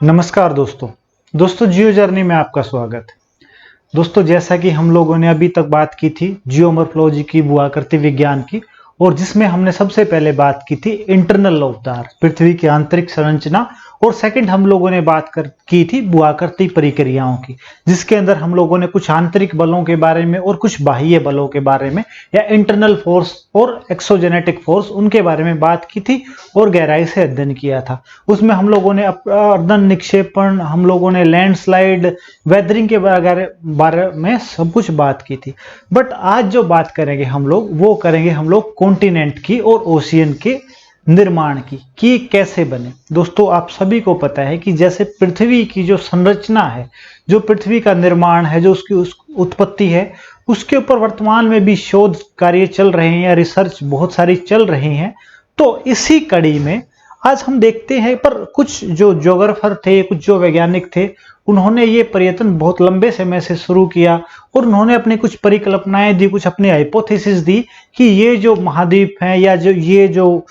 नमस्कार दोस्तों जियो जर्नी में आपका स्वागत है। दोस्तों जैसा कि हम लोगों ने अभी तक बात की थी जियोमॉर्फोलॉजी की, भूआकृति विज्ञान की, और जिसमें हमने सबसे पहले बात की थी इंटरनल ऑफ द अर्थ, पृथ्वी की आंतरिक संरचना, और सेकंड हम लोगों ने बात की थी भूआकृति प्रक्रियाओं की, जिसके अंदर हम लोगों ने कुछ आंतरिक बलों के बारे में और कुछ बाह्य बलों के बारे में या इंटरनल फोर्स और एक्सोजेनेटिक फोर्स उनके बारे में बात की थी और गहराई से अध्ययन किया था। उसमें हम लोगों ने अर्दन निक्षेपण, हम लोगों ने लैंडस्लाइड, वेदरिंग के बारे में सब कुछ बात की थी। बट आज जो बात करेंगे हम लोग, वो करेंगे हम लोग कॉन्टिनेंट की और ओशियन के निर्माण की, कि कैसे बने। दोस्तों आप सभी को पता है कि जैसे पृथ्वी की जो संरचना है, जो पृथ्वी का निर्माण है, जो उसकी उत्पत्ति है, उसके ऊपर वर्तमान में भी शोध कार्य चल रहे हैं या रिसर्च बहुत सारी चल रही हैं। तो इसी कड़ी में आज हम देखते हैं, पर कुछ जो ज्योग्राफर थे, कुछ जो वैज्ञानिक थे, उन्होंने ये पर्यटन बहुत लंबे समय से शुरू किया और उन्होंने अपनी कुछ परिकल्पनाएं दी, कुछ अपनी हाइपोथेसिस दी कि ये जो महाद्वीप हैं या ये जो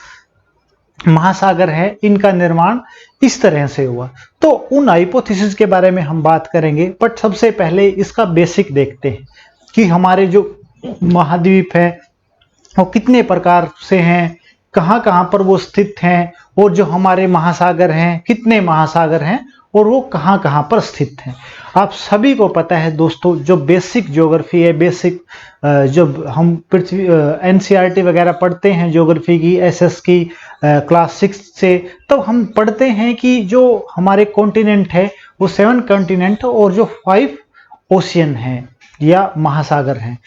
महासागर है, इनका निर्माण इस तरह से हुआ। तो उन हाइपोथेसिस के बारे में हम बात करेंगे, बट सबसे पहले इसका बेसिक देखते हैं कि हमारे जो महाद्वीप है वो कितने प्रकार से हैं, कहां कहां पर वो स्थित हैं, और जो हमारे महासागर हैं, कितने महासागर हैं और वो कहां कहां पर स्थित हैं। आप सभी को पता है दोस्तों, जो बेसिक ज्योग्राफी है, बेसिक जब हम पृथ्वी एनसीईआरटी वगैरह पढ़ते हैं ज्योग्राफी की, एसएस की क्लास 6 से, तब हम पढ़ते हैं कि जो हमारे कॉन्टिनेंट है वो 7 कॉन्टिनेंट और जो 5 ओशियन हैं या महासागर हैं।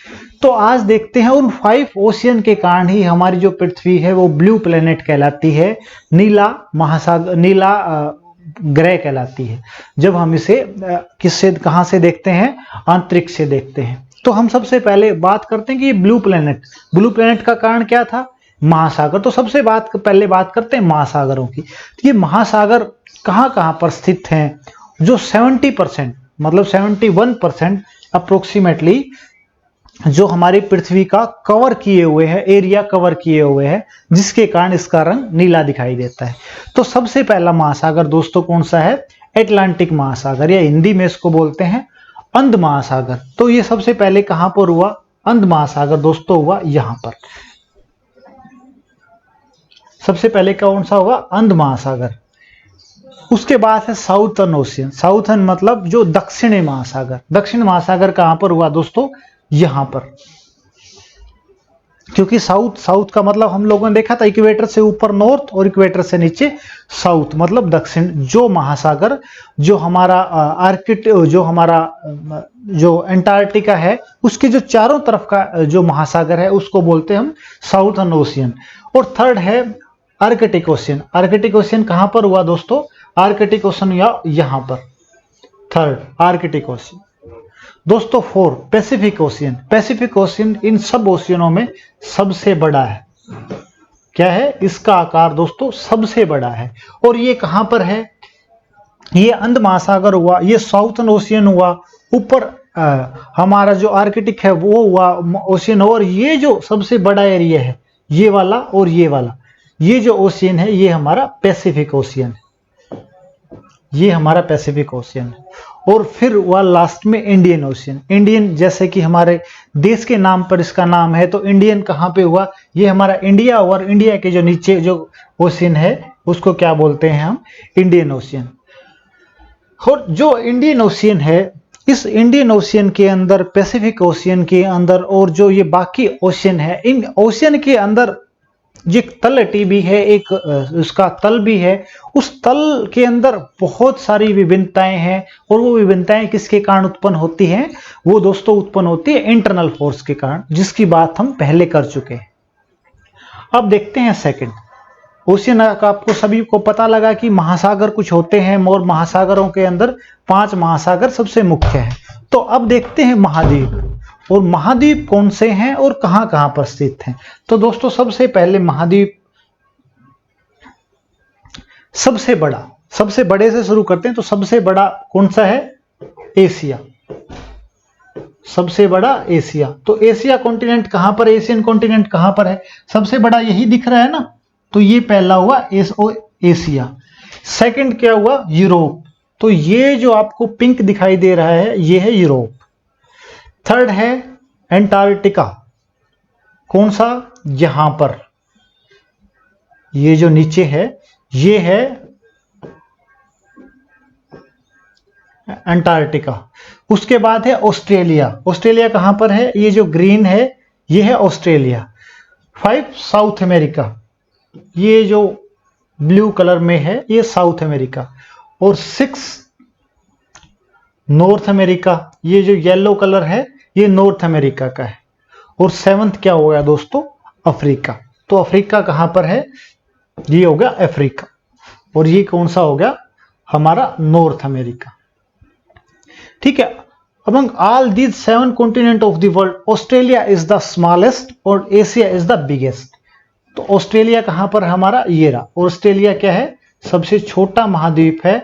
तो आज देखते हैं उन 5 ओशियन के कारण ही हमारी जो पृथ्वी है वो ब्लू प्लेनेट कहलाती है, नीला महासागर, नीला ग्रह कहलाती है। जब हम इसे किससे, कहां से देखते हैं, अंतरिक्ष से देखते हैं। तो हम सबसे पहले बात करते हैं कि ये ब्लू प्लेनेट का कारण क्या था, महासागर। तो सबसे पहले बात करते हैं महासागरों की। तो ये महासागर कहां कहां पर स्थित हैं, जो 70% मतलब 71% अप्रोक्सीमेटली जो हमारी पृथ्वी का कवर किए हुए हैं, एरिया कवर किए हुए हैं, जिसके कारण इसका रंग नीला दिखाई देता है। तो सबसे पहला महासागर दोस्तों कौन सा है, अटलांटिक महासागर, या हिंदी में इसको बोलते हैं अंध महासागर। तो ये सबसे पहले कहां पर हुआ, अंध महासागर दोस्तों हुआ यहां पर। सबसे पहले कौन सा हुआ, अंध महासागर। उसके बाद है साउथर्न ओशियन। साउथर्न मतलब जो दक्षिणी महासागर। दक्षिण महासागर कहां पर हुआ दोस्तों, यहां पर। क्योंकि साउथ का मतलब हम लोगों ने देखा था इक्वेटर से ऊपर नॉर्थ और इक्वेटर से नीचे साउथ, मतलब दक्षिण। जो महासागर, जो हमारा जो अंटार्कटिका है, उसके जो चारों तरफ का जो महासागर है उसको बोलते हैं हम साउथर्न ओशियन। और थर्ड है आर्कटिक ओशियन। आर्कटिक ओशियन कहां पर हुआ दोस्तों, आर्कटिक ओशियन या यहां पर, थर्ड आर्कटिक ओशियन। दोस्तों 4 पैसिफिक ओशियन। पैसिफिक ओशियन इन सब ओशियनों में सबसे बड़ा है। क्या है, इसका आकार दोस्तों सबसे बड़ा है। और ये कहां पर है, ये अंध महासागर हुआ, ये साउथर्न ओशियन हुआ, ऊपर हमारा जो आर्कटिक है वो हुआ ओशियन, और ये जो सबसे बड़ा एरिया है ये वाला और ये वाला, ये जो ओशियन है ये हमारा पैसिफिक ओशियन है, ये हमारा पैसिफिक ओशियन है। और फिर वह लास्ट में इंडियन ओशियन। इंडियन जैसे कि हमारे देश के नाम पर इसका नाम है, तो इंडियन कहां पे हुआ, ये हमारा इंडिया, और इंडिया के जो नीचे जो ओशियन है उसको क्या बोलते हैं हम, इंडियन ओशियन। और जो इंडियन ओशियन है, इस इंडियन ओशियन के अंदर, पैसिफिक ओशियन के अंदर, और जो ये बाकी ओशियन है, इन ओशियन के अंदर जो तलहटी भी है, एक उसका तल भी है, उस तल के अंदर बहुत सारी विभिन्नताएं हैं। और वो विभिन्नताएं किसके कारण उत्पन्न होती हैं, वो दोस्तों उत्पन्न होती है इंटरनल फोर्स के कारण, जिसकी बात हम पहले कर चुके हैं। अब देखते हैं सेकंड ओशियन का। आपको सभी को पता लगा कि महासागर कुछ होते हैं, और महासागरों के अंदर 5 महासागर सबसे मुख्य हैं। तो अब देखते हैं महाद्वीप, और महाद्वीप कौन से हैं और कहां कहां पर स्थित हैं। तो दोस्तों सबसे पहले महाद्वीप, सबसे बड़े से शुरू करते हैं। तो सबसे बड़ा कौन सा है, एशिया। सबसे बड़ा एशिया। तो एशिया कॉन्टिनेंट कहां पर, एशियन कॉन्टिनेंट कहां पर है, सबसे बड़ा यही दिख रहा है ना। तो ये पहला हुआ एशिया। सेकंड क्या हुआ, यूरोप। तो ये जो आपको पिंक दिखाई दे रहा है ये है यूरोप। थर्ड है एंटार्क्टिका, कौन सा, यहां पर ये जो नीचे है ये है अंटार्कटिका। उसके बाद है ऑस्ट्रेलिया। ऑस्ट्रेलिया कहां पर है, ये जो ग्रीन है ये है ऑस्ट्रेलिया। 5 साउथ अमेरिका, ये जो ब्लू कलर में है ये साउथ अमेरिका। और 6 नॉर्थ अमेरिका, ये जो येलो कलर है ये नॉर्थ अमेरिका का है। और 7th क्या हो गया दोस्तों, अफ्रीका। तो अफ्रीका कहां पर है, ये हो गया अफ्रीका। और ये कौन सा हो गया, हमारा नॉर्थ अमेरिका। ठीक है। Among all these 7 continents of the world, Australia is the smallest और एशिया is the biggest। तो ऑस्ट्रेलिया कहां पर हमारा, ये रहा। ऑस्ट्रेलिया क्या है, सबसे छोटा महाद्वीप है।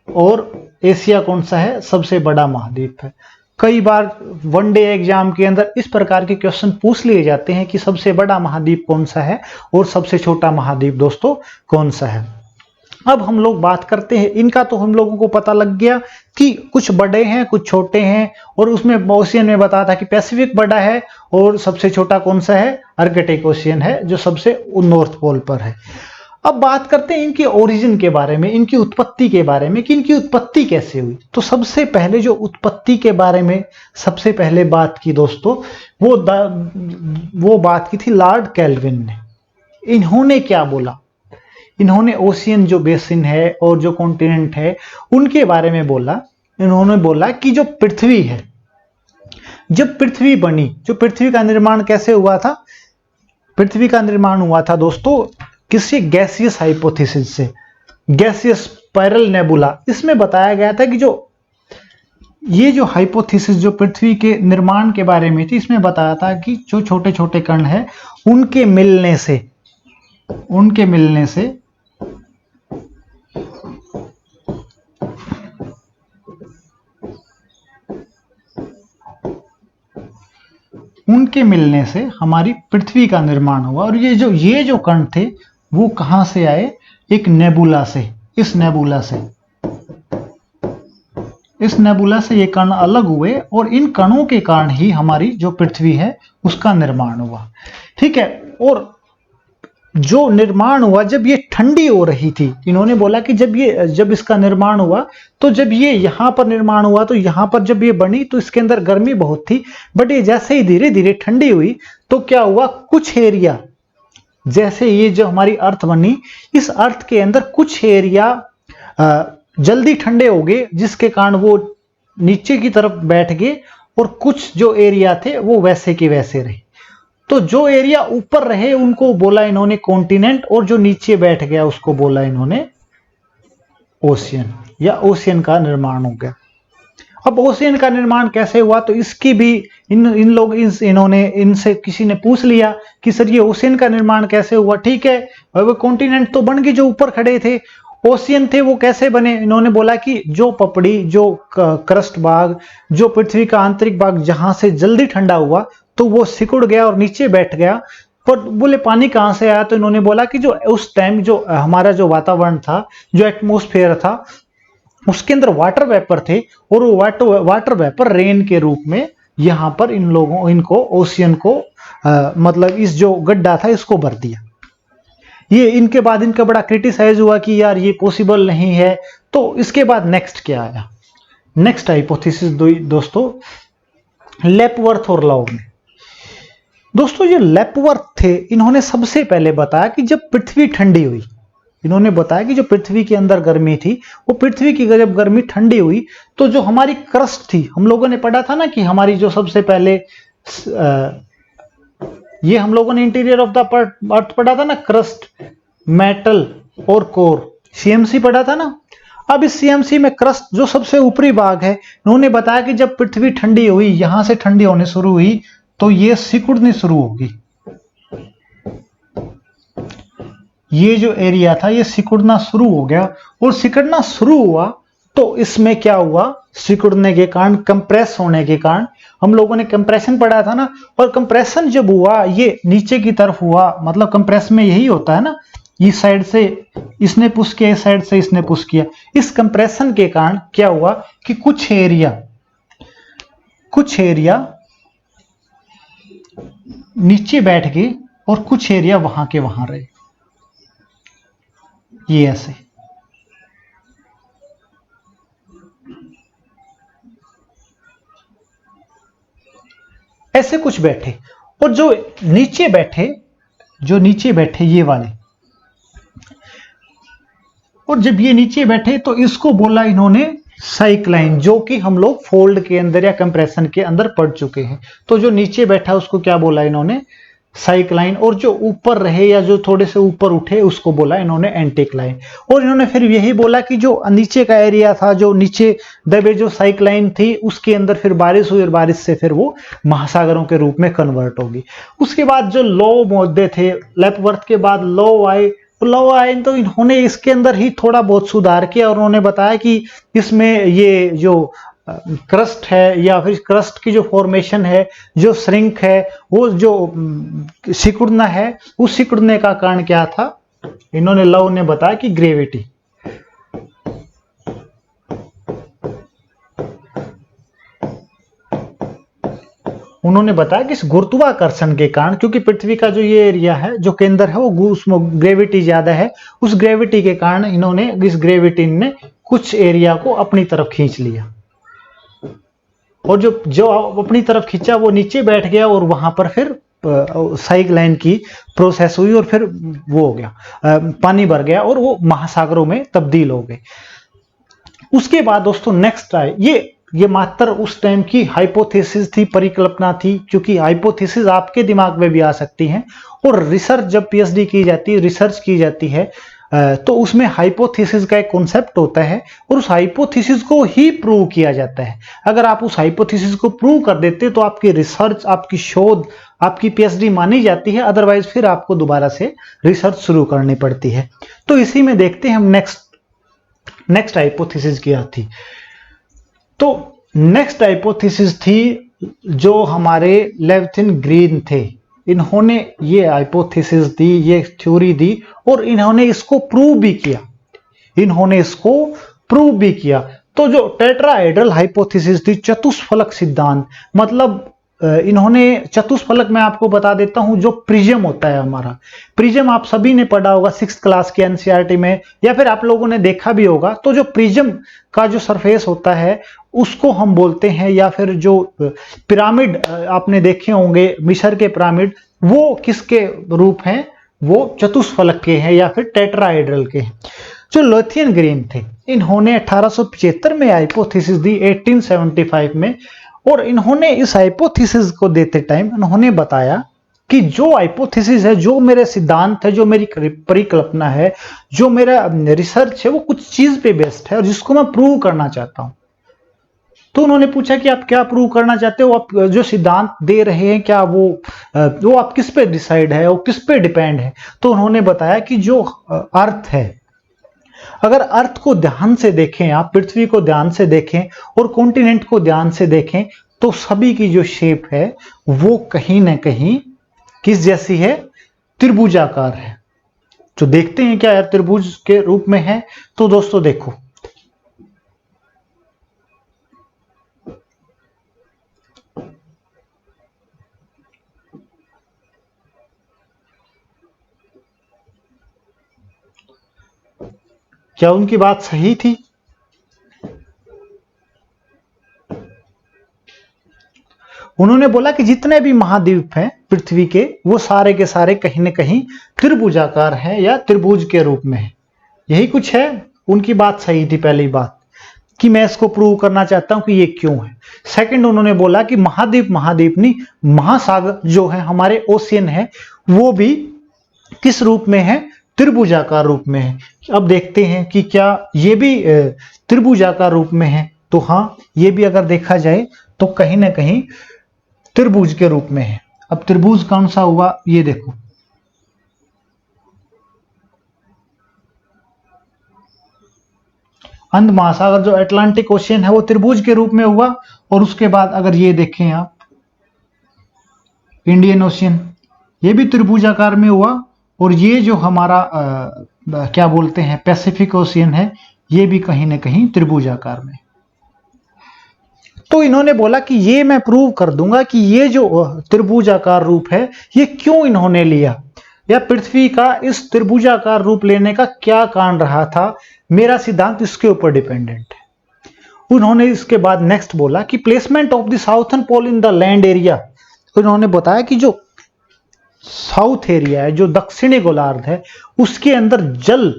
और एशिया कौन सा है, सबसे बड़ा महाद्वीप है। कई बार वनडे एग्जाम के अंदर इस प्रकार के क्वेश्चन पूछ लिए जाते हैं कि सबसे बड़ा महाद्वीप कौन सा है और सबसे छोटा महाद्वीप दोस्तों कौन सा है। अब हम लोग बात करते हैं इनका। तो हम लोगों को पता लग गया कि कुछ बड़े हैं कुछ छोटे हैं। और उसमें ओशियन में बताया था कि पैसिफिक बड़ा है और सबसे छोटा कौन सा है, आर्कटिक ओशियन है जो सबसे नॉर्थ पोल पर है। अब बात करते हैं इनके ओरिजिन के बारे में, इनकी उत्पत्ति के बारे में कि इनकी उत्पत्ति कैसे हुई। तो सबसे पहले जो उत्पत्ति के बारे में सबसे पहले बात की दोस्तों, वो बात की थी लॉर्ड केल्विन ने। इन्होंने क्या बोला, इन्होंने ओशियन जो बेसिन है और जो कॉन्टिनेंट है उनके बारे में बोला। इन्होंने बोला कि जो पृथ्वी है, जब पृथ्वी बनी, जो पृथ्वी का निर्माण कैसे हुआ था, पृथ्वी का निर्माण हुआ था दोस्तों किसी गैसियस हाइपोथेसिस से, गैसियस स्पाइरल नेबुला। इसमें बताया गया था कि जो ये जो हाइपोथेसिस जो पृथ्वी के निर्माण के बारे में थी, इसमें बताया था कि जो छोटे छोटे कण हैं उनके मिलने से हमारी पृथ्वी का निर्माण हुआ। और ये जो कण थे वो कहां से आए, एक नेबुला से। इस नेबुला से ये कण अलग हुए और इन कणों के कारण ही हमारी जो पृथ्वी है उसका निर्माण हुआ। ठीक है। और जो निर्माण हुआ जब ये ठंडी हो रही थी, इन्होंने बोला कि जब इसका निर्माण हुआ तो जब ये यहां पर निर्माण हुआ तो यहां पर जब ये बनी तो इसके अंदर गर्मी बहुत थी। बट ये जैसे ही धीरे धीरे ठंडी हुई तो क्या हुआ, कुछ एरिया, जैसे ये जो हमारी अर्थ बनी, इस अर्थ के अंदर कुछ एरिया जल्दी ठंडे हो गए जिसके कारण वो नीचे की तरफ बैठ गए और कुछ जो एरिया थे वो वैसे के वैसे रहे। तो जो एरिया ऊपर रहे उनको बोला इन्होंने कॉन्टिनेंट, और जो नीचे बैठ गया उसको बोला इन्होंने ओशियन, या ओशियन का निर्माण हो गया। अब ओशियन का निर्माण कैसे हुआ, तो इसकी भी इन्होंने इनसे किसी ने पूछ लिया कि सर ये ओशियन का निर्माण कैसे हुआ। ठीक है, वो कॉन्टिनेंट तो बन गए जो ऊपर खड़े थे, ओशियन थे वो कैसे बने। इन्होंने बोला कि जो पपड़ी, जो क्रस्ट भाग, जो पृथ्वी का आंतरिक भाग जहां से जल्दी ठंडा हुआ तो वो सिकुड़ गया और नीचे बैठ गया। पर बोले पानी कहां से आया, तो इन्होंने बोला कि जो उस टाइम जो हमारा जो वातावरण था, जो एटमॉस्फेयर था, उसके अंदर वाटर वेपर थे और वो वाटर वेपर रेन के रूप में यहां पर इनको ओशियन को मतलब इस जो गड्ढा था इसको भर दिया। ये इनके बाद इनका बड़ा क्रिटिसाइज हुआ कि यार ये पॉसिबल नहीं है। तो इसके बाद नेक्स्ट क्या आया, नेक्स्ट हाइपोथेसिस दोस्तों लेपवर्थ और लाउ ने। दोस्तों ये लेपवर्थ थे, इन्होंने सबसे पहले बताया कि जब पृथ्वी ठंडी हुई, इन्होंने बताया कि जो पृथ्वी के अंदर गर्मी थी वो पृथ्वी की जब गर्मी ठंडी हुई तो जो हमारी क्रस्ट थी, हम लोगों ने पढ़ा था ना कि हमारी जो सबसे पहले ये हम लोगों ने इंटीरियर ऑफ द अर्थ पढ़ा था ना, क्रस्ट, मेटल और कोर, सीएमसी पढ़ा था ना। अब इस सीएमसी में क्रस्ट जो सबसे ऊपरी भाग है, इन्होंने बताया कि जब पृथ्वी ठंडी हुई, यहां से ठंडी होने शुरू हुई तो ये सिकुड़नी शुरू होगी। ये जो एरिया था ये सिकुड़ना शुरू हो गया, और सिकुड़ना शुरू हुआ तो इसमें क्या हुआ, सिकुड़ने के कारण, कंप्रेस होने के कारण, हम लोगों ने कंप्रेशन पढ़ा था ना। और कंप्रेशन जब हुआ ये नीचे की तरफ हुआ, मतलब कंप्रेस में यही होता है ना इस साइड से इसने पुश किया, इस साइड से इसने पुश किया। इस कंप्रेशन के कारण क्या हुआ कि कुछ एरिया नीचे बैठ गए और कुछ एरिया वहां के वहां रहे। ये ऐसे कुछ बैठे, और जो नीचे बैठे ये वाले, और जब ये नीचे बैठे तो इसको बोला इन्होंने साइक्लाइन, जो कि हम लोग फोल्ड के अंदर या कंप्रेशन के अंदर पढ़ चुके हैं। तो जो नीचे बैठा उसको क्या बोला इन्होंने, साइक्लाइन, और जो ऊपर रहे या जो थोड़े से ऊपर उठे उसको बोला इन्होंने एंटीक्लाइन। और इन्होंने फिर यही बोला कि जो नीचे का एरिया था, जो नीचे दबे जो साइक्लाइन थी, उसके अंदर फिर बारिश हुई और बारिश से फिर वो महासागरों के रूप में कन्वर्ट होगी। उसके बाद जो लो मुद्दे थे, लेपवर्थ के बाद लो आए तो इन्होंने इसके अंदर ही थोड़ा बहुत सुधार किया और उन्होंने बताया कि इसमें ये जो क्रस्ट है या फिर क्रस्ट की जो फॉर्मेशन है, जो श्रिंक है, वो जो सिकुड़ना है, उस सिकुड़ने का कारण क्या था, इन्होंने लव ने बताया कि ग्रेविटी। उन्होंने बताया कि इस गुरुत्वाकर्षण के कारण, क्योंकि पृथ्वी का जो ये एरिया है, जो केंद्र है, वो उसमें ग्रेविटी ज्यादा है, उस ग्रेविटी के कारण इन्होंने इस ग्रेविटी ने कुछ एरिया को अपनी तरफ खींच लिया, और जो अपनी तरफ खींचा वो नीचे बैठ गया और वहां पर फिर साइक्लाइन की प्रोसेस हुई और फिर वो हो गया, पानी भर गया और वो महासागरों में तब्दील हो गए। उसके बाद दोस्तों नेक्स्ट आए, ये मात्र उस टाइम की हाइपोथेसिस थी, परिकल्पना थी, क्योंकि हाइपोथेसिस आपके दिमाग में भी आ सकती हैं, और रिसर्च जब पीएचडी की जाती है, रिसर्च की जाती है, तो उसमें हाइपोथेसिस का एक कॉन्सेप्ट होता है और उस हाइपोथेसिस को ही प्रूव किया जाता है। अगर आप उस हाइपोथेसिस को प्रूव कर देते तो आपकी रिसर्च, आपकी शोध, आपकी पीएचडी मानी जाती है, अदरवाइज फिर आपको दोबारा से रिसर्च शुरू करनी पड़ती है। तो इसी में देखते हैं हम नेक्स्ट हाइपोथेसिस क्या थी। तो नेक्स्ट हाइपोथेसिस थी जो हमारे लेविथिन ग्रीन थे, इन्होंने ये हाइपोथेसिस दी, ये थ्योरी दी और इन्होंने इसको प्रूव भी किया। तो जो टेट्राहेड्रल हाइपोथेसिस थी, चतुष्फलक सिद्धांत, मतलब इन्होंने चतुष्फलक, मैं आपको बता देता हूं, जो प्रिज्म होता है हमारा, प्रिज्म आप सभी ने पढ़ा होगा 6th क्लास के एनसीईआरटी में, या फिर आप लोगों ने देखा भी होगा। तो जो प्रिज्म का जो सरफेस होता है उसको हम बोलते हैं, या फिर जो पिरामिड आपने देखे होंगे, मिस्र के पिरामिड, वो किसके रूप हैं, वो चतुष्फलक के हैं या फिर टेट्राहेड्रल के हैं। जो लेविथिन ग्रीन थे, इन्होंने 1875 में हाइपोथेसिस दी, 1875 में, और इन्होंने इस हाइपोथेसिस को देते टाइम इन्होंने बताया कि जो हाइपोथेसिस है, जो मेरे सिद्धांत है, जो मेरी परिकल्पना है, जो मेरा रिसर्च है, वो कुछ चीज पे बेस्ड है और जिसको मैं प्रूव करना चाहता हूं। तो उन्होंने पूछा कि आप क्या प्रूव करना चाहते हो, आप जो सिद्धांत दे रहे हैं, क्या वो आप किस पे डिसाइड है, वो किस पे डिपेंड है। तो उन्होंने बताया कि जो अर्थ है, अगर अर्थ को ध्यान से देखें, आप पृथ्वी को ध्यान से देखें और कॉन्टिनेंट को ध्यान से देखें, तो सभी की जो शेप है वो कहीं ना कहीं किस जैसी है, त्रिभुजाकार है। तो देखते हैं क्या त्रिभुज के रूप में है। तो दोस्तों देखो, क्या उनकी बात सही थी? उन्होंने बोला कि जितने भी महाद्वीप हैं पृथ्वी के, वो सारे के सारे कहीं ना कहीं त्रिभुजाकार हैं या त्रिभुज के रूप में है। यही कुछ है, उनकी बात सही थी। पहली बात कि मैं इसको प्रूव करना चाहता हूं कि ये क्यों है। सेकंड, उन्होंने बोला कि महाद्वीप नहीं, महासागर जो है, हमारे ओशियन है, वो भी किस रूप में है, त्रिभुजाकार रूप में है। अब देखते हैं कि क्या ये भी त्रिभुजाकार रूप में है। तो हाँ, ये भी अगर देखा जाए तो कहीं ना कहीं त्रिभुज के रूप में है। अब त्रिभुज कौन सा हुआ, ये देखो, अंध महासागर जो अटलांटिक ओशियन है वो त्रिभुज के रूप में हुआ। और उसके बाद अगर ये देखें आप, इंडियन ओशियन, ये भी त्रिभुजाकार में हुआ। और ये जो हमारा क्या बोलते हैं पैसिफिक ओशियन है, ये भी कहीं ना कहीं त्रिभुजाकार में। तो इन्होंने बोला कि ये मैं प्रूव कर दूंगा कि ये जो त्रिभुजाकार रूप है ये क्यों इन्होंने लिया, या पृथ्वी का इस त्रिभुजाकार रूप लेने का क्या कारण रहा था, मेरा सिद्धांत इसके ऊपर डिपेंडेंट है। उन्होंने इसके बाद नेक्स्ट बोला कि placement of the southern pole in the land area. उन्होंने बताया कि जो साउथ एरिया है, जो दक्षिणी गोलार्ध है, उसके अंदर जल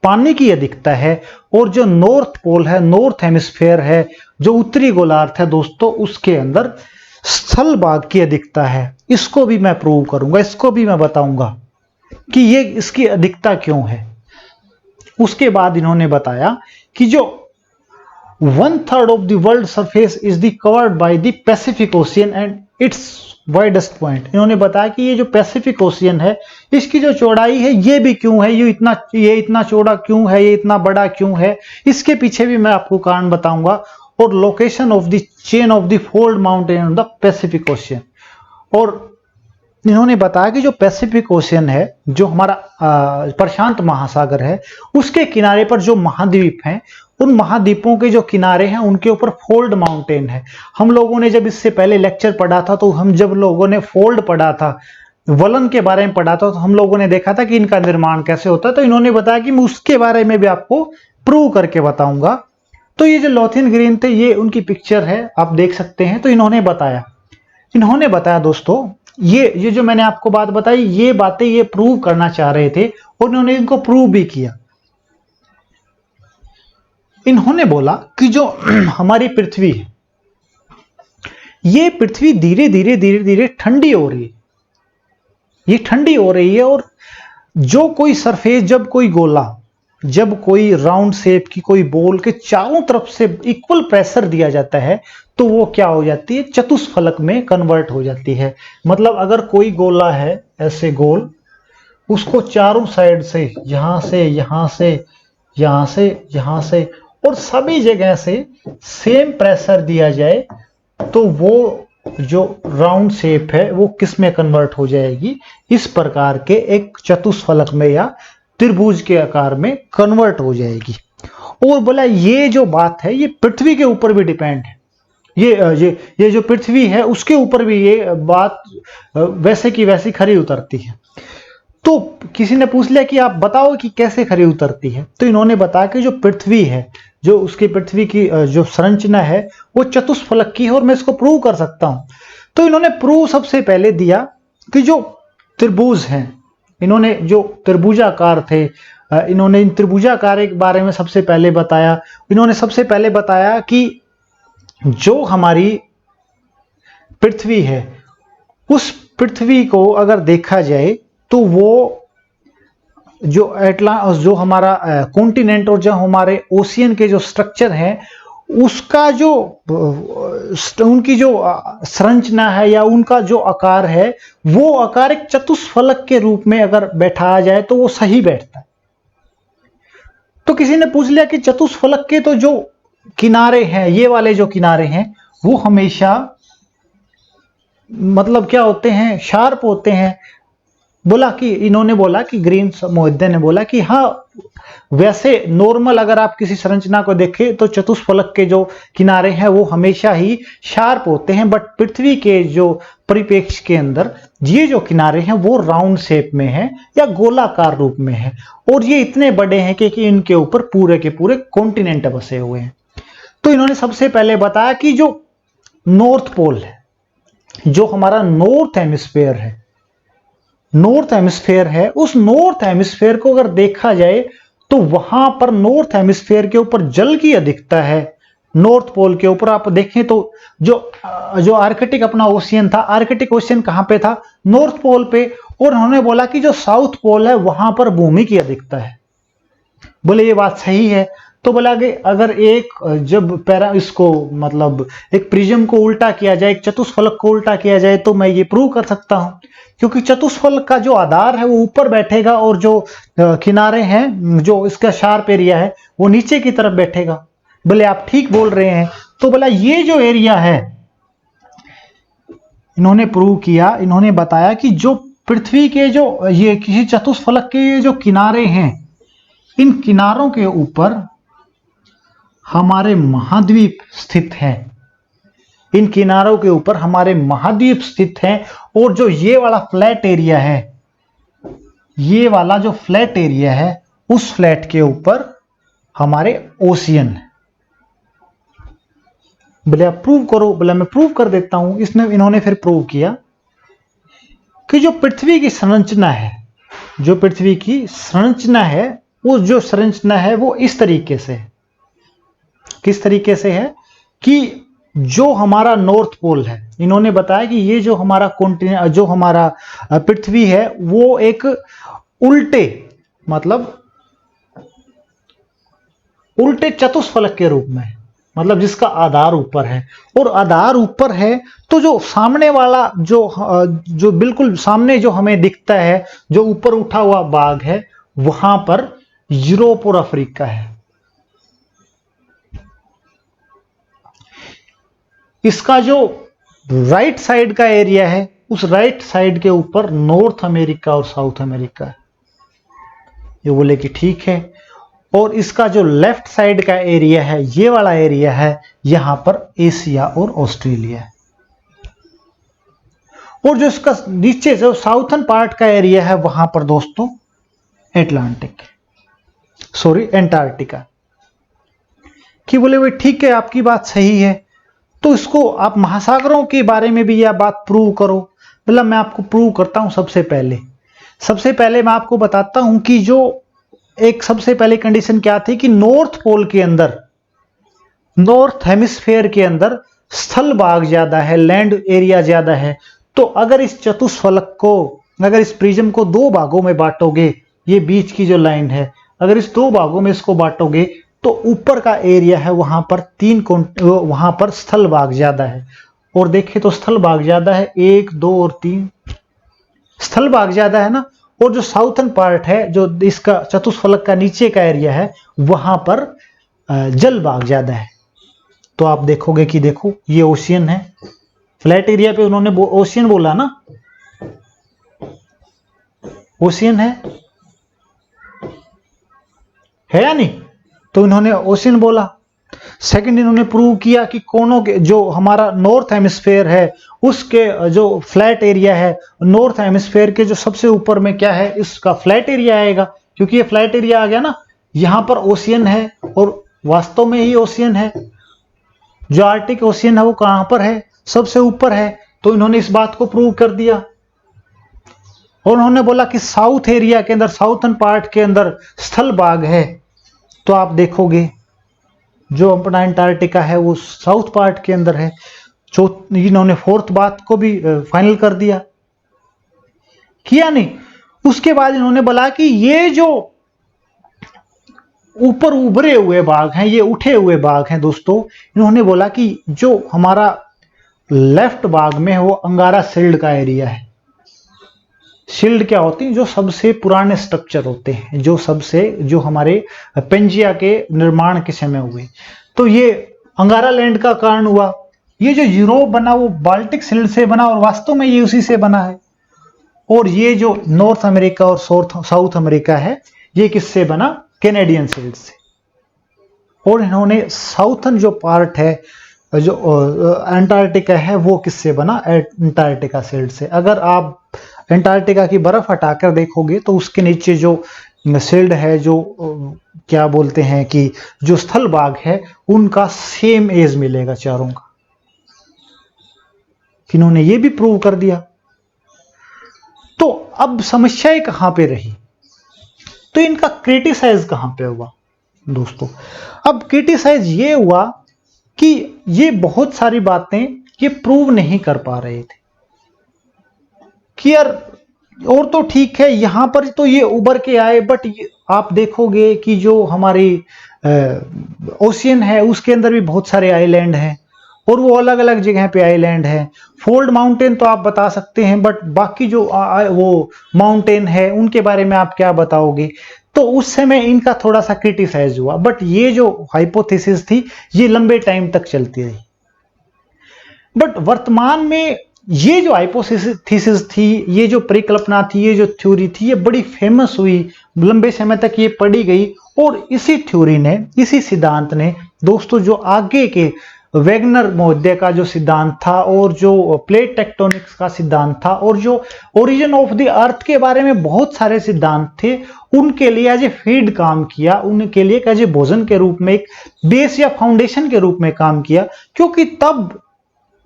पानी की अधिकता है, और जो नॉर्थ पोल है, नॉर्थ हेमिस्फेयर है, जो उत्तरी गोलार्ध है दोस्तों, उसके अंदर स्थल भाग की अधिकता है। इसको भी मैं प्रूव करूंगा, इसको भी मैं बताऊंगा कि ये इसकी अधिकता क्यों है। उसके बाद इन्होंने बताया कि जो 1/3 of the world surface is the covered by the Pacific Ocean and its widest point। इन्होंने बताया कि ये जो पैसिफिक ओशियन है, इसकी जो चौड़ाई है ये भी क्यों है, ये इतना चौड़ा क्यों है, ये इतना बड़ा क्यों है, इसके पीछे भी मैं आपको कारण बताऊंगा। और location of the chain of the fold mountain of the Pacific ocean. और इन्होंने बताया कि जो पैसिफिक ओशियन है, जो हमारा प्रशांत महासागर है, उसके किनारे पर जो महाद्वीप हैं, उन महाद्वीपों के जो किनारे हैं उनके ऊपर फोल्ड माउंटेन है। हम लोगों ने जब इससे पहले लेक्चर पढ़ा था, तो हम जब लोगों ने फोल्ड पढ़ा था, वलन के बारे में पढ़ा था, तो हम लोगों ने देखा था कि इनका निर्माण कैसे होता है। तो इन्होंने बताया कि मैं उसके बारे में भी आपको प्रूव करके बताऊंगा। तो ये जो लोथियन ग्रीन थे, ये उनकी पिक्चर है, आप देख सकते हैं। तो इन्होंने बताया दोस्तों, ये जो मैंने आपको बात बताई, ये बातें ये प्रूव करना चाह रहे थे, और इन्होंने इनको प्रूव भी किया। इन्होंने बोला कि जो हमारी पृथ्वी है, ये पृथ्वी धीरे धीरे ठंडी हो रही है, ये ठंडी हो रही है। और जो कोई सरफेस, जब कोई राउंड शेप की कोई बॉल के चारों तरफ से इक्वल प्रेशर दिया जाता है, तो वो क्या हो जाती है, चतुष्फलक में कन्वर्ट हो जाती है। मतलब अगर कोई गोला है ऐसे गोल, उसको चारों साइड से, यहां से, यहां से, यहां से, यहां से, और सभी जगह से सेम प्रेशर दिया जाए, तो वो जो राउंड शेप है वो किस में कन्वर्ट हो जाएगी, इस प्रकार के एक चतुष्फलक में या त्रिभुज के आकार में कन्वर्ट हो जाएगी। और बोला ये जो बात है, ये पृथ्वी के ऊपर भी डिपेंड है। ये जो पृथ्वी है उसके ऊपर भी ये बात वैसे की वैसी खरी उतरती है। तो किसी ने पूछ लिया कि आप बताओ कि कैसे खरी उतरती है। तो इन्होंने बताया कि जो पृथ्वी है, जो उसकी पृथ्वी की जो संरचना है, वो चतुष्फलक की है, और मैं इसको प्रूव कर सकता हूं। तो इन्होंने प्रूव सबसे पहले दिया कि जो त्रिभुज हैं, इन्होंने जो त्रिभुजाकार थे, इन्होंने इन त्रिभुजाकार के बारे में सबसे पहले बताया। इन्होंने सबसे पहले बताया कि जो हमारी पृथ्वी है, उस पृथ्वी को अगर देखा जाए, तो वो जो हमारा कॉन्टिनेंट और जो हमारे ओशियन के जो स्ट्रक्चर हैं, उसका जो उनकी जो संरचना है या उनका जो आकार है, वो आकार एक चतुष्फलक के रूप में अगर बैठाया जाए तो वो सही बैठता है। तो किसी ने पूछ लिया कि चतुष्फलक के तो जो किनारे हैं, ये वाले जो किनारे हैं, वो हमेशा मतलब क्या होते हैं, शार्प होते हैं। इन्होंने बोला कि ग्रीन मोहिद्दे ने बोला कि हाँ, वैसे नॉर्मल अगर आप किसी संरचना को देखें तो चतुष्फलक के जो किनारे हैं वो हमेशा ही शार्प होते हैं, बट पृथ्वी के जो परिप्रेक्ष्य के अंदर ये जो किनारे हैं वो राउंड शेप में है या गोलाकार रूप में है, और ये इतने बड़े हैं कि इनके ऊपर पूरे के पूरे कॉन्टिनेंट बसे हुए हैं। तो इन्होंने सबसे पहले बताया कि जो नॉर्थ पोल है, जो हमारा नॉर्थ हेमिस्फेयर है, उस नॉर्थ हेमिस्फेयर को अगर देखा जाए तो वहां पर नॉर्थ हेमिस्फेयर के ऊपर जल की अधिकता है। नॉर्थ पोल के ऊपर आप देखें तो जो आर्कटिक अपना ओशियन था, आर्कटिक ओशियन कहां पे था, नॉर्थ पोल पे। और उन्होंने बोला कि जो साउथ पोल है वहां पर भूमि की अधिकता है। बोले ये बात सही है। तो बोला कि अगर इसको मतलब एक प्रिज्म को उल्टा किया जाए, एक चतुष्फलक को उल्टा किया जाए, तो मैं ये प्रूव कर सकता हूं, क्योंकि चतुष्फलक का जो आधार है वो ऊपर बैठेगा और जो किनारे हैं, जो इसका शार्प एरिया है, वो नीचे की तरफ बैठेगा। बोले आप ठीक बोल रहे हैं। तो बोला ये जो एरिया है, इन्होंने प्रूव किया, इन्होंने बताया कि जो पृथ्वी के जो ये किसी चतुष्फलक के ये जो किनारे हैं, इन किनारों के ऊपर हमारे महाद्वीप स्थित हैं। इन किनारों के ऊपर हमारे महाद्वीप स्थित हैं। और जो ये वाला फ्लैट एरिया है, ये वाला जो फ्लैट एरिया है, उस फ्लैट के ऊपर हमारे ओशियन है। बोले आप प्रूव करो। बोले मैं प्रूव कर देता हूं। इन्होंने फिर प्रूव किया कि जो पृथ्वी की संरचना है, जो पृथ्वी की संरचना है, वो जो संरचना है वो इस तरीके से है। किस तरीके से है कि जो हमारा नॉर्थ पोल है, इन्होंने बताया कि ये जो हमारा कॉन्टिनेंट, जो हमारा पृथ्वी है, वो एक उल्टे, मतलब उल्टे चतुष्फलक के रूप में है, मतलब जिसका आधार ऊपर है। और आधार ऊपर है तो जो सामने वाला जो बिल्कुल सामने जो हमें दिखता है, जो ऊपर उठा हुआ भाग है, वहां पर यूरोप और अफ्रीका है। इसका जो राइट साइड का एरिया है, उस राइट साइड के ऊपर नॉर्थ अमेरिका और साउथ अमेरिका है। ये बोले कि ठीक है। और इसका जो लेफ्ट साइड का एरिया है, ये वाला एरिया है, यहां पर एशिया और ऑस्ट्रेलिया है। और जो इसका नीचे जो साउथर्न पार्ट का एरिया है, वहां पर दोस्तों एंटार्क्टिका। कि बोले भाई ठीक है, आपकी बात सही है, तो इसको आप महासागरों के बारे में भी यह बात प्रूव करो। मतलब मैं आपको प्रूव करता हूं। सबसे पहले मैं आपको बताता हूं कि जो एक सबसे पहले कंडीशन क्या थी कि नॉर्थ पोल के अंदर, नॉर्थ हेमिस्फेयर के अंदर स्थल भाग ज्यादा है, लैंड एरिया ज्यादा है। तो अगर इस चतुष्फलक को, अगर इस प्रिज्म को दो भागों में बांटोगे, ये बीच की जो लाइन है, अगर इस दो भागों में इसको बांटोगे, तो ऊपर का एरिया है वहां पर स्थल भाग ज्यादा है। और देखें तो स्थल भाग ज्यादा है, 1, 2 और 3 स्थल भाग ज्यादा है ना। और जो साउथर्न पार्ट है, जो इसका चतुष्फलक का नीचे का एरिया है, वहां पर जल भाग ज्यादा है। तो आप देखोगे कि देखो ये ओशियन है। फ्लैट एरिया पे उन्होंने ओशियन बोला ना, ओशियन है या नहीं? तो इन्होंने ओशियन बोला। सेकंड, इन्होंने प्रूव किया कि कोनों के जो हमारा नॉर्थ हेमिस्फेयर है, उसके जो फ्लैट एरिया है, नॉर्थ हेमिस्फेयर के जो सबसे ऊपर में क्या है, इसका फ्लैट एरिया आएगा। क्योंकि ये फ्लैट एरिया आ गया ना, यहां पर ओशियन है और वास्तव में ही ओशियन है। जो आर्टिक ओशियन है वो कहां पर है? सबसे ऊपर है। तो इन्होंने इस बात को प्रूव कर दिया। और उन्होंने बोला कि साउथ एरिया के अंदर, साउथर्न पार्ट के अंदर स्थल भाग है। तो आप देखोगे जो अपना अंटार्कटिका है वो साउथ पार्ट के अंदर है। इन्होंने फोर्थ बात को भी फाइनल कर दिया, किया नहीं? उसके बाद इन्होंने बोला कि ये जो ऊपर उभरे हुए भाग हैं, ये उठे हुए भाग हैं दोस्तों, इन्होंने बोला कि जो हमारा लेफ्ट भाग में है वो अंगारा शील्ड का एरिया है। शील्ड क्या होती है? जो सबसे पुराने स्ट्रक्चर होते हैं, जो हमारे पेंजिया के निर्माण के समय हुए। तो ये अंगारा लैंड का कारण हुआ। ये जो यूरोप बना वो बाल्टिक शील्ड से बना, और वास्तव में ये उसी से बना है। और ये जो नॉर्थ अमेरिका और साउथ अमेरिका है, ये किससे बना? कैनेडियन शील्ड से। और इन्होंने साउथर्न जो पार्ट है, जो अंटार्कटिका है, वो किससे बना? अंटार्कटिका शील्ड से। अगर आप अंटार्कटिका की बर्फ हटाकर देखोगे तो उसके नीचे जो शील्ड है, जो क्या बोलते हैं कि जो स्थल भाग है, उनका सेम एज मिलेगा चारों का। इन्होंने ये भी प्रूव कर दिया। तो अब समस्याएं कहां पे रही? तो इनका क्रिटिसाइज कहां पे हुआ दोस्तों? अब क्रिटिसाइज ये हुआ कि ये बहुत सारी बातें ये प्रूव नहीं कर पा रहे थे कि यार, और तो ठीक है यहां पर तो ये उभर के आए, बट आप देखोगे कि जो हमारी ओशियन है उसके अंदर भी बहुत सारे आइलैंड हैं, और वो अलग अलग जगह पे आइलैंड है। फोल्ड माउंटेन तो आप बता सकते हैं, बट बाकी जो वो माउंटेन है उनके बारे में आप क्या बताओगे? तो उस समय इनका थोड़ा सा क्रिटिसाइज हुआ। बट ये जो हाइपोथेसिस थी ये लंबे टाइम तक चलती रही। बट वर्तमान में ये जो हाइपोथेसिस थी, ये जो परिकल्पना थी, ये जो थ्योरी थी, ये बड़ी फेमस हुई, लंबे समय तक ये पढ़ी गई। और इसी थ्योरी ने, इसी सिद्धांत ने दोस्तों जो आगे के वैगनर महोदय का जो सिद्धांत था, और जो प्लेट टेक्टोनिक्स का सिद्धांत था, और जो ओरिजिन ऑफ द अर्थ के बारे में बहुत सारे सिद्धांत थे, उनके लिए एज ए फीड काम किया, उनके लिए एज ए भोजन के रूप में, एक बेस या फाउंडेशन के रूप में काम किया। क्योंकि तब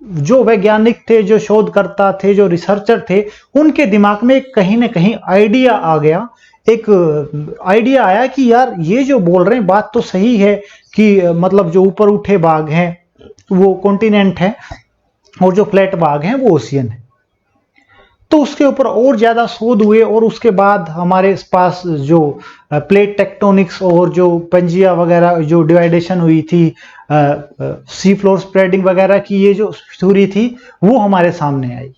जो वैज्ञानिक थे, जो शोधकर्ता थे, जो रिसर्चर थे, उनके दिमाग में कहीं ना कहीं आइडिया आ गया, एक आइडिया आया कि यार ये जो बोल रहे हैं बात तो सही है, कि मतलब जो ऊपर उठे भाग हैं वो कॉन्टिनेंट है, और जो फ्लैट भाग हैं वो ओशियन है। तो उसके ऊपर और ज्यादा शोध हुए, और उसके बाद हमारे पास जो प्लेट टेक्टोनिक्स और जो पंजिया वगैरह जो डिवाइडेशन हुई थी, सी फ्लोर स्प्रेडिंग वगैरह की ये जो थ्योरी थी, वो हमारे सामने आई।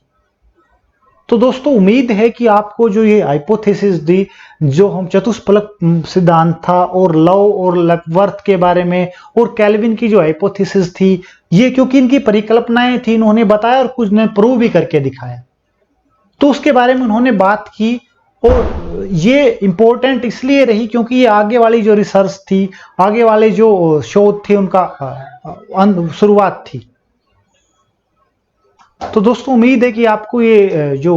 तो दोस्तों उम्मीद है कि आपको जो ये हाइपोथेसिस दी, जो हम चतुष्फलक सिद्धांत था, और लव और लेपवर्थ के बारे में, और कैल्विन की जो हाइपोथेसिस थी, ये क्योंकि इनकी परिकल्पनाएं थी, इन्होंने बताया और कुछ ने प्रूव भी करके दिखाया, तो उसके बारे में उन्होंने बात की। और ये इंपॉर्टेंट इसलिए रही क्योंकि ये आगे वाली जो रिसर्च थी, आगे वाले जो शोध थे, उनका शुरुआत थी। तो दोस्तों उम्मीद है कि आपको ये जो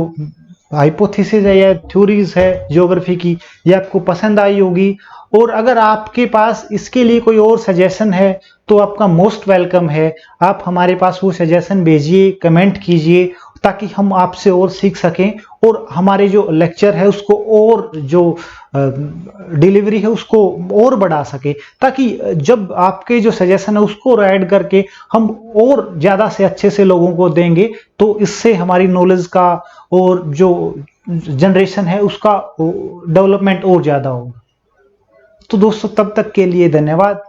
हाइपोथेसिस है या थ्योरीज है ज्योग्राफी की, ये आपको पसंद आई होगी। और अगर आपके पास इसके लिए कोई और सजेशन है तो आपका मोस्ट वेलकम है। आप हमारे पास वो सजेशन भेजिए, कमेंट कीजिए, ताकि हम आपसे और सीख सकें, और हमारे जो लेक्चर है उसको और जो डिलीवरी है उसको और बढ़ा सके, ताकि जब आपके जो सजेशन है उसको ऐड करके हम और ज़्यादा से अच्छे से लोगों को देंगे, तो इससे हमारी नॉलेज का और जो जनरेशन है उसका डेवलपमेंट और ज़्यादा होगा। तो दोस्तों तब तक के लिए धन्यवाद।